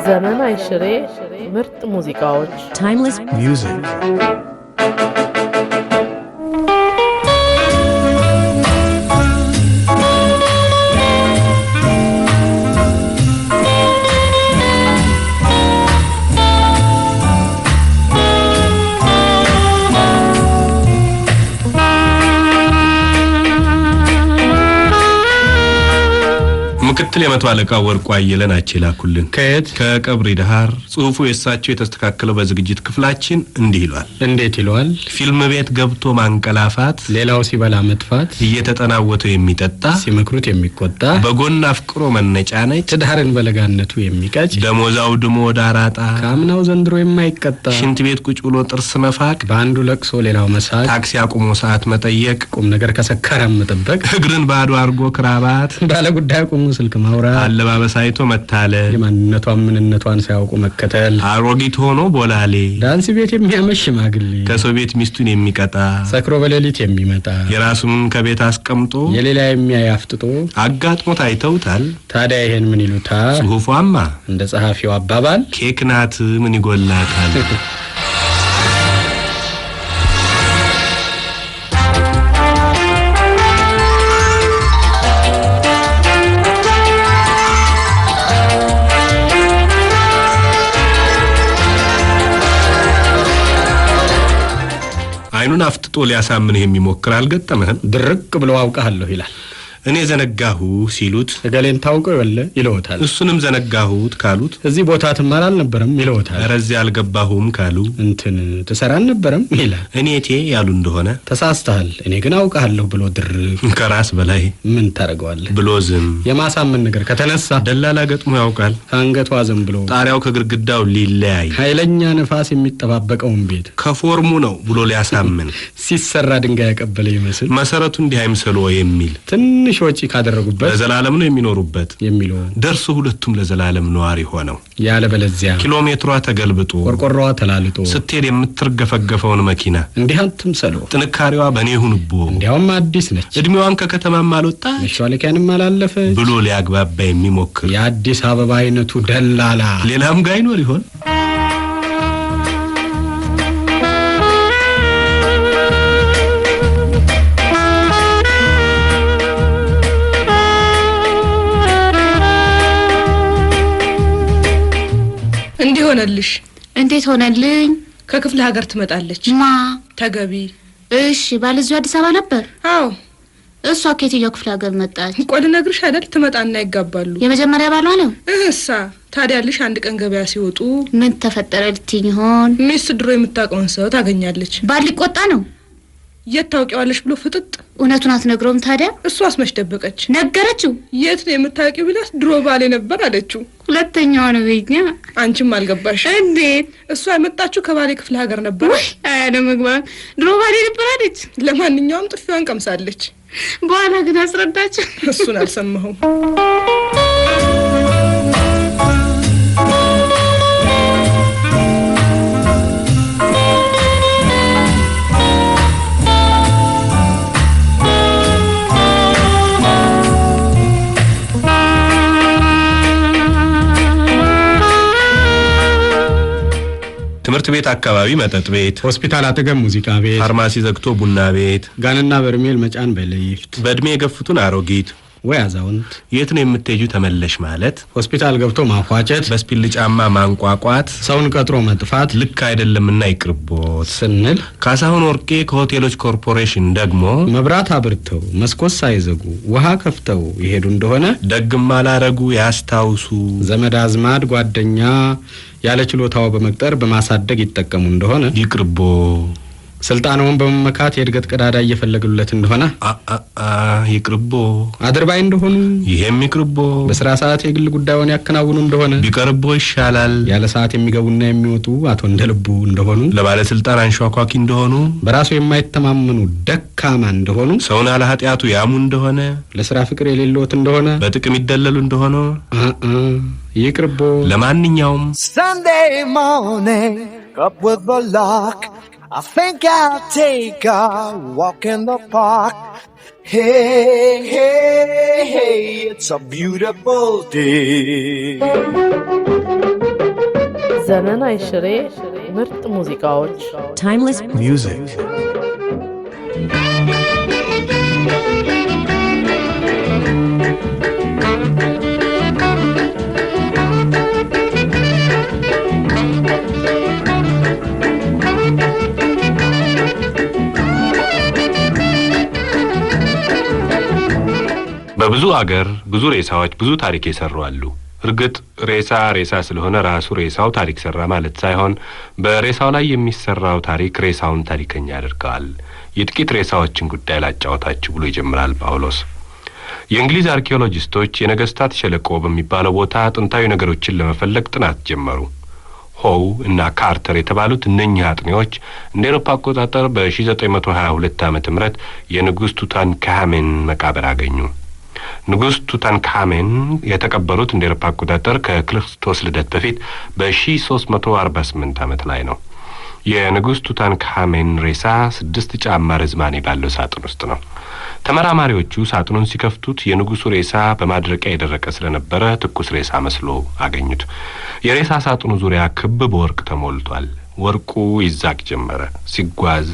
ዘመን አይሽሬ ምርጥ ሙዚቃዎች timeless music ምክትል የመቶ አለቃ ወርቁ አየለ ናቸው ላኩልን ከቀብሪ ዳሃር ጽሁፉ የሳቸው የተስተካከለው በዝግጅት ክፍላችን እንዲህ ይሏል። እንዴት ይሏል? ፊልም ቤት ገብቶ ማንቀላፋት፣ ሌላው ሲበላ መጥፋት፣ እየተጠናወተው የሚጠጣ ሲመክሩት የሚቆጣ፣ በጎን አፍቅሮ መነጫነጭ፣ ትዳርን በለጋነቱ የሚቀጭ፣ ደሞዛው ደሞ ዳራጣ፣ ካምናው ዘንድሮ የማይቀጣ፣ ሽንት ቤት ቁጭ ብሎ ጥርስ መፋቅ፣ ባንዱ ለቅሶ ሌላው መሳቅ፣ ታክሲ አቁሞ ሰዓት መጠየቅ፣ ቁም ነገር ከሰከረም መጠበቅ፣ እግርን ባዶ አርጎ ክራባት፣ ባለ ጉዳይ ቆሞ ስልክ ማውራት፣ አለባበስ አይቶ መታለል፣ የማንነቷን ምንነቷን ሳያውቁ መከተል፣ አሮጊት ሆኖ ቦላሌ፣ ዳንስ ቤት የሚያመሽ ሽማግሌ፣ ከሰው ቤት ሚስቱን የሚቀጣ፣ ሰክሮ በሌሊት የሚመጣ፣ የራሱን ከቤት አስቀምጦ የሌላ የሚያያፍጥጦ አጋጥሞት አይተውታል። ታዲያ ይሄን ምን ይሉታል? ጽሁፏማ እንደ ጸሐፊው አባባል ኬክ ናት ምን ይጎላታል። አይኑን አፍጥጦ ሊያሳምንህ የሚሞክር አልገጠመህም? ድርቅ ብሎ አውቃለሁ ይላል። እኔ ዘነጋሁ ሲሉት እገሌን ታውቀው ይወለ ይለውታል። እሱንም ዘነጋሁት ካሉት እዚህ ቦታ ትማር አልነበረም ይለውታል። ረዚ አልገባሁም ካሉ እንትን ትሰራ አልነበረም ይላል። እኔቴ ያሉ እንደሆነ ተሳስተሃል እኔ ግን አውቃለሁ ብሎ ድርቅ ከራስ በላይ ምን ታረጋዋለህ ብሎ ዝም። የማሳመን ነገር ከተነሳ ደላላ ገጥሞ ያውቃል። አንገቷ ዝም ብሎ ጣሪያው ከግርግዳው ሊለያይ ኃይለኛ ነፋስ የሚጠባበቀውን ቤት ከፎርሙ ነው ብሎ ሊያሳምን ሲሰራ ድንጋይ ያቀበለ ይመስል መሰረቱ እንዲህ አይምሰሎ የሚል ትንሽ ወጪ ካደረጉበት ለዘላለም ነው የሚኖሩበት የሚለው ደርሶ ሁለቱም ለዘላለም ነዋሪ ሆነው ያለ በለዚያ ኪሎሜትሯ ተገልብጦ ቆርቆሮዋ ተላልጦ ስትሄድ የምትርገፈገፈውን መኪና እንዲህ አትምሰሉ። ጥንካሬዋ በኔ ሁንቦ እንዲያውም አዲስ ነች እድሜዋን ከከተማም አልወጣ መሻለኪያንም አላለፈ ብሎ ሊያግባባ የሚሞክር የአዲስ አበባ አይነቱ ደላላ ሌላም ጋር ይኖር ይሆን? እንዲሆነልሽ እንዴት ሆነልኝ? ከክፍለ ሀገር ትመጣለች ማ ተገቢ። እሺ ባለዚሁ አዲስ አበባ ነበር? አዎ እሷ ከየትኛው ክፍለ ሀገር መጣች? ቆል ነግርሽ አይደል ትመጣና ይጋባሉ። የመጀመሪያ ባሏ ነው? እህሳ ታዲያልሽ አንድ ቀን ገበያ ሲወጡ ምን ተፈጠረ ልትኝ ይሆን? ሚስት ድሮ የምታውቀውን ሰው ታገኛለች። ባል ሊቆጣ ነው። የት ታውቂዋለሽ ብሎ ፍጥጥ። እውነቱን አትነግረውም ታዲያ? እሷስ መች ደበቀች? ነገረችው። የት ነው የምታውቂው ቢላስ ድሮ ባሌ ነበር አለችው። ሁለተኛው ነው ቤኛ። አንቺም አልገባሽ? እንዴት? እሷ የመጣችው ከባሌ ክፍለ ሀገር ነበር። አያደ መግባት ድሮ ባሌ ነበር አለች። ለማንኛውም ጥፊዋን ቀምሳለች። በኋላ ግን አስረዳችሁ። እሱን አልሰማሁም። ትምህርት ቤት አካባቢ መጠጥ ቤት፣ ሆስፒታል አጠገብ ሙዚቃ ቤት፣ ፋርማሲ ዘግቶ ቡና ቤት፣ ጋንና በርሜል መጫን በሊፍት፣ በእድሜ የገፉትን አሮጊት ወይ አዛውንት የት ነው የምትሄጂው ተመለሽ ማለት፣ ሆስፒታል ገብቶ ማፏጨት፣ በስፒል ጫማ ማንቋቋት፣ ሰውን ቀጥሮ መጥፋት ልክ አይደለምና ይቅርቦት ስንል ካሳሁን ወርቄ ከሆቴሎች ኮርፖሬሽን ደግሞ መብራት አብርተው መስኮት ሳይዘጉ ውሃ ከፍተው ይሄዱ እንደሆነ ደግም አላረጉ ያስታውሱ። ዘመድ አዝማድ ጓደኛ ያለ ችሎታው በመቅጠር በማሳደግ ይጠቀሙ እንደሆነ ይቅርቦ። ስልጣኑን በመመካት የእድገት ቀዳዳ እየፈለጉለት እንደሆነ ይቅርቦ። አድርባይ እንደሆኑ ይሄም ይቅርቦ። በስራ ሰዓት የግል ጉዳዩን ያከናውኑ እንደሆነ ቢቀርቦ ይሻላል። ያለ ሰዓት የሚገቡና የሚወጡ አቶ እንደልቡ እንደሆኑ፣ ለባለስልጣን አንሿኳኪ እንደሆኑ፣ በራሱ የማይተማመኑ ደካማ እንደሆኑ፣ ሰውን ያለ ኃጢአቱ ያሙ እንደሆነ፣ ለስራ ፍቅር የሌለዎት እንደሆነ፣ በጥቅም ይደለሉ እንደሆነ ይቅርቦ። ለማንኛውም Sunday morning up with the lark, I think I'll take a walk in the park. Hey, hey, hey, it's a beautiful day. ዘመናዊ ሽሬ ምርጥ ሙዚቃዎች Timeless music. በብዙ አገር ብዙ ሬሳዎች ብዙ ታሪክ የሰሩ አሉ። እርግጥ ሬሳ ስለሆነ ራሱ ሬሳው ታሪክ ሰራ ማለት ሳይሆን በሬሳው ላይ የሚሰራው ታሪክ ሬሳውን ታሪከኛ ያደርገዋል። የጥቂት ሬሳዎችን ጉዳይ ላጫወታችሁ ብሎ ይጀምራል ጳውሎስ። የእንግሊዝ አርኪኦሎጂስቶች የነገስታት ሸለቆ በሚባለው ቦታ ጥንታዊ ነገሮችን ለመፈለግ ጥናት ጀመሩ። ሆው እና ካርተር የተባሉት እነኚህ አጥኚዎች እንደ አውሮፓ አቆጣጠር በ1922 ዓመተ ምህረት የንጉስ ቱታንካሜን መቃብር አገኙ። ንጉስ ቱታንካሜን የተቀበሩት እንደ አውሮፓ አቆጣጠር ከክርስቶስ ልደት በፊት በ1348 ዓመት ላይ ነው። የንጉስ ቱታንካሜን ሬሳ 6 ጫማ ርዝማኔ ባለው ሳጥን ውስጥ ነው። ተመራማሪዎቹ ሳጥኑን ሲከፍቱት የንጉሱ ሬሳ በማድረቂያ የደረቀ ስለነበረ ትኩስ ሬሳ መስሎ አገኙት። የሬሳ ሳጥኑ ዙሪያ ክብ በወርቅ ተሞልቷል። ወርቁ ይዛቅ ጀመረ። ሲጓዝ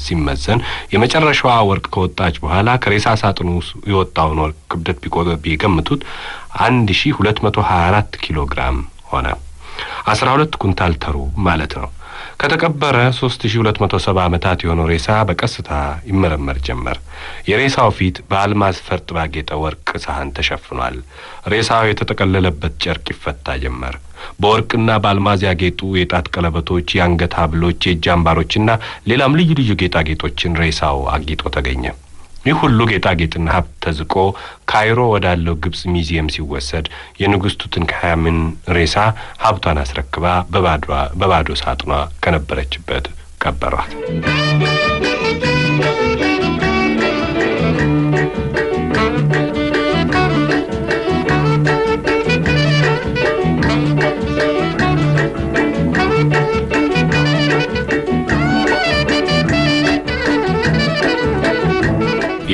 ሲመዘን የመጨረሻዋ ወርቅ ከወጣች በኋላ ከሬሳ ሳጥኑ የወጣውን ወርቅ ክብደት ቢገምቱት 1224 ኪሎ ግራም ሆነ። 12 ኩንታል ተሩ ማለት ነው። ከተቀበረ 3270 ዓመታት የሆነው ሬሳ በቀስታ ይመረመር ጀመር። የሬሳው ፊት በአልማዝ ፈርጥ ባጌጠ ወርቅ ሳህን ተሸፍኗል። ሬሳው የተጠቀለለበት ጨርቅ ይፈታ ጀመር። በወርቅና በአልማዝ ያጌጡ የጣት ቀለበቶች፣ የአንገት ሐብሎች፣ የእጅ አምባሮችና ሌላም ልዩ ልዩ ጌጣጌጦችን ሬሳው አጊጦ ተገኘ። ይህ ሁሉ ጌጣጌጥና ሀብት ተዝቆ ካይሮ ወዳለው ግብጽ ሚዚየም ሲወሰድ የንጉስ ቱታንካሜን ሬሳ ሀብቷን አስረክባ በባዶ ሳጥኗ ከነበረችበት ቀበሯት።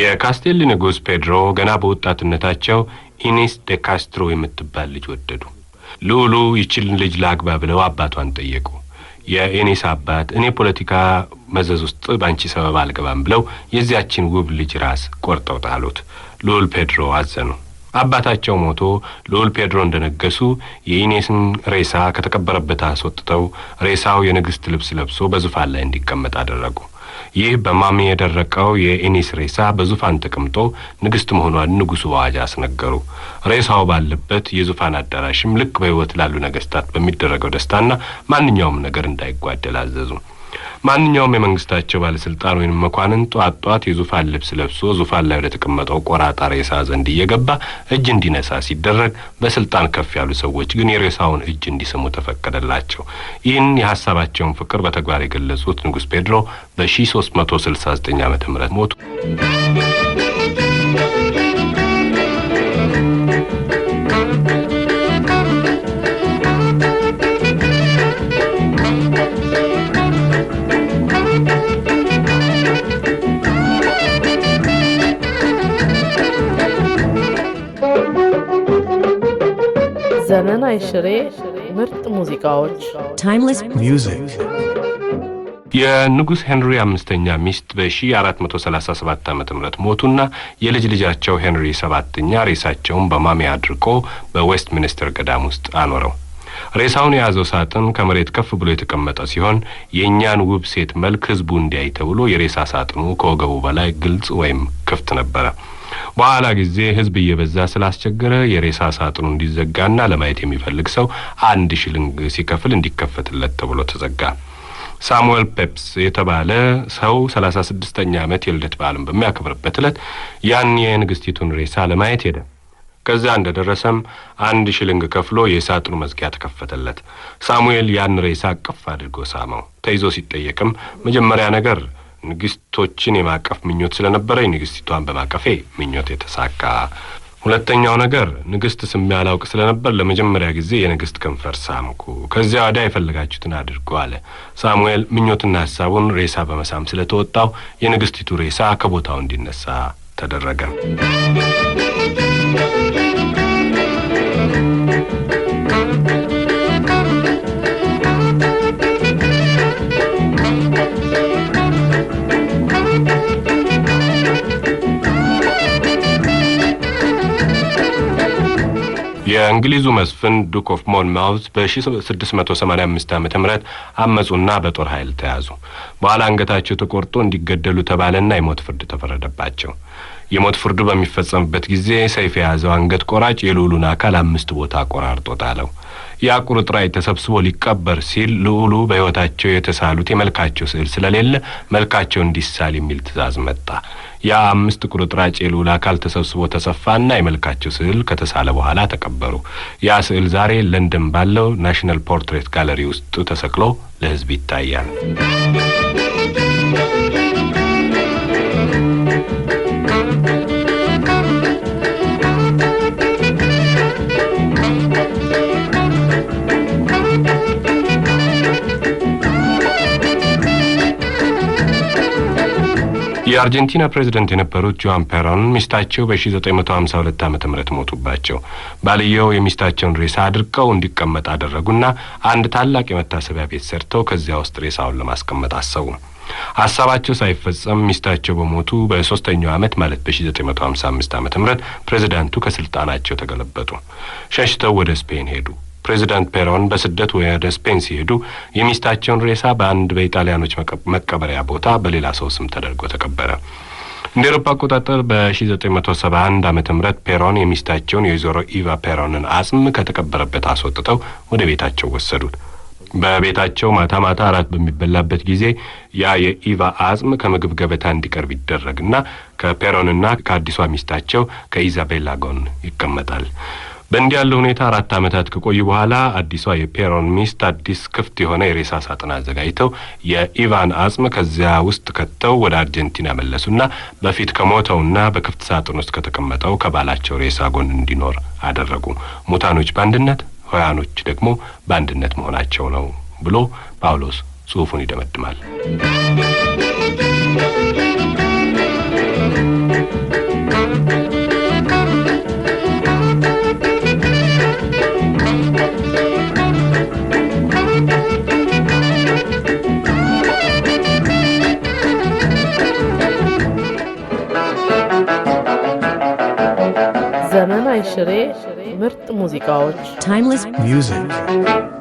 የካስቴል ንጉስ ፔድሮ ገና በወጣትነታቸው ኢኔስ ደ ካስትሮ የምትባል ልጅ ወደዱ። ሉሉ ይችልን ልጅ ላግባ ብለው አባቷን ጠየቁ። የኢኔስ አባት እኔ ፖለቲካ መዘዝ ውስጥ ባንቺ ሰበብ አልገባም ብለው የዚያችን ውብ ልጅ ራስ ቆርጠው ጣሉት። ሉል ፔድሮ አዘኑ። አባታቸው ሞቶ ሉል ፔድሮ እንደነገሱ የኢኔስን ሬሳ ከተቀበረበት አስወጥተው ሬሳው የንግስት ልብስ ለብሶ በዙፋን ላይ እንዲቀመጥ አደረጉ። ይህ በማሚ የደረቀው የኢኔስ ሬሳ በዙፋን ተቀምጦ ንግስት መሆኗን ንጉሱ በአዋጅ አስነገሩ። ሬሳው ባለበት የዙፋን አዳራሽም ልክ በህይወት ላሉ ነገስታት በሚደረገው ደስታና ማንኛውም ነገር እንዳይጓደል አዘዙ። ማንኛውም የመንግስታቸው ባለስልጣን ወይም መኳንን ጧት የዙፋን ልብስ ለብሶ ዙፋን ላይ ወደ ተቀመጠው ቆራጣ ሬሳ ዘንድ እየገባ እጅ እንዲነሳ ሲደረግ፣ በስልጣን ከፍ ያሉ ሰዎች ግን የሬሳውን እጅ እንዲስሙ ተፈቀደላቸው። ይህን የሐሳባቸውን ፍቅር በተግባር የገለጹት ንጉስ ፔድሮ በ1369 ዓመተ ምህረት ሞቱ። ዘመናዊ ሽሬ ምርጥ ሙዚቃዎች Timeless music. የንጉስ ሄንሪ አምስተኛ ሚስት በ1437 ዓመተ ምህረት ሞቱና የልጅ ልጃቸው ሄንሪ ሰባተኛ ሬሳቸውን በማሚ አድርቆ በዌስት ሚኒስተር ገዳም ውስጥ አኖረው። ሬሳውን የያዘው ሳጥን ከመሬት ከፍ ብሎ የተቀመጠ ሲሆን የኛን ውብ ሴት መልክ ህዝቡ እንዲያይ ተብሎ የሬሳ ሳጥኑ ከወገቡ በላይ ግልጽ ወይም ክፍት ነበረ። በኋላ ጊዜ ህዝብ እየበዛ ስላስቸገረ የሬሳ ሳጥኑ እንዲዘጋና ለማየት የሚፈልግ ሰው 1 ሽልንግ ሲከፍል እንዲከፈትለት ተብሎ ተዘጋ። ሳሙኤል ፔፕስ የተባለ ሰው 36ኛ ዓመት የልደት በዓልን በሚያከብርበት ዕለት ያን የንግስቲቱን ሬሳ ለማየት ሄደ። ከዛ እንደደረሰም 1 ሽልንግ ከፍሎ የሳጥኑ መዝጊያ ተከፈተለት። ሳሙኤል ያን ሬሳ ቅፍ አድርጎ ሳመው። ተይዞ ሲጠየቅም መጀመሪያ ነገር ንግስቶችን የማቀፍ ምኞት ስለነበረ ንግስቲቷን በማቀፌ ምኞት የተሳካ፣ ሁለተኛው ነገር ንግስት ስም ያላውቅ ስለነበር ለመጀመሪያ ጊዜ የንግስት ከንፈር ሳምኩ። ከዚያ ወዲያ የፈለጋችሁትን አድርጉ አለ። ሳሙኤል ምኞትና ሐሳቡን ሬሳ በመሳም ስለተወጣው የንግስቲቱ ሬሳ ከቦታው እንዲነሳ ተደረገ። የእንግሊዙ መስፍን ዱክ ኦፍ ሞንማውዝ በ1685 ዓመተ ምህረት አመጹና በጦር ኃይል ተያዙ። በኋላ አንገታቸው ተቆርጦ እንዲገደሉ ተባለና የሞት ፍርድ ተፈረደባቸው። የሞት ፍርዱ በሚፈጸምበት ጊዜ ሰይፍ የያዘው አንገት ቆራጭ የልዑሉን አካል 5 ቦታ ቆራርጦ ጣለው። ያ ቁርጥራጭ ተሰብስቦ ሊቀበር ሲል ልዑሉ በሕይወታቸው የተሳሉት የመልካቸው ስዕል ስለሌለ መልካቸው እንዲሳል የሚል ትእዛዝ መጣ። ያ 5 ቁርጥራጭ የልዑል አካል ተሰብስቦ ተሰፋና የመልካቸው ስዕል ከተሳለ በኋላ ተቀበሩ። ያ ስዕል ዛሬ ለንደን ባለው ናሽናል ፖርትሬት ጋለሪ ውስጥ ተሰቅሎ ለሕዝብ ይታያል። የአርጀንቲና ፕሬዝዳንት የነበሩት ጁዋን ፔሮን ሚስታቸው በ1952 ዓመተ ምህረት ሞቱባቸው። ባልየው የሚስታቸውን ሬሳ አድርቀው እንዲቀመጥ አደረጉና አንድ ታላቅ የመታሰቢያ ቤት ሰርተው ከዚያ ውስጥ ሬሳውን ለማስቀመጥ አሰቡ። ሐሳባቸው ሳይፈጸም ሚስታቸው በሞቱ በ3ኛው ዓመት ማለት በ1955 ዓመተ ምህረት ፕሬዝዳንቱ ከስልጣናቸው ተገለበጡ። ሸሽተው ወደ ስፔን ሄዱ። ፕሬዝዳንት ፔሮን በስደት ወደ ስፔን ሲሄዱ የሚስታቸውን ሬሳ በአንድ በኢጣሊያኖች መቀበሪያ ቦታ በሌላ ሰው ስም ተደርጎ ተቀበረ። እንደ አውሮፓ አቆጣጠር በ1971 ዓመተ ምህረት ፔሮን የሚስታቸውን የወይዘሮ ኢቫ ፔሮንን አጽም ከተቀበረበት አስወጥተው ወደ ቤታቸው ወሰዱት። በቤታቸው ማታ ማታ እራት በሚበላበት ጊዜ ያ የኢቫ አጽም ከምግብ ገበታ እንዲቀርብ ይደረግና ከፔሮንና ከአዲሷ ሚስታቸው ከኢዛቤላ ጎን ይቀመጣል። በእንዲህ ያለ ሁኔታ 4 ዓመታት ከቆዩ በኋላ አዲሷ የፔሮን ሚስት አዲስ ክፍት የሆነ የሬሳ ሳጥን አዘጋጅተው የኢቫን አጽም ከዚያ ውስጥ ከተው ወደ አርጀንቲና መለሱና በፊት ከሞተውና በክፍት ሳጥን ውስጥ ከተቀመጠው ከባላቸው ሬሳ ጎን እንዲኖር አደረጉ። ሙታኖች በአንድነት ሕያዋኖች ደግሞ በአንድነት መሆናቸው ነው ብሎ ጳውሎስ ጽሑፉን ይደመድማል። ዘመን አይሽሬ ምርጥ ሙዚቃዎች Timeless music.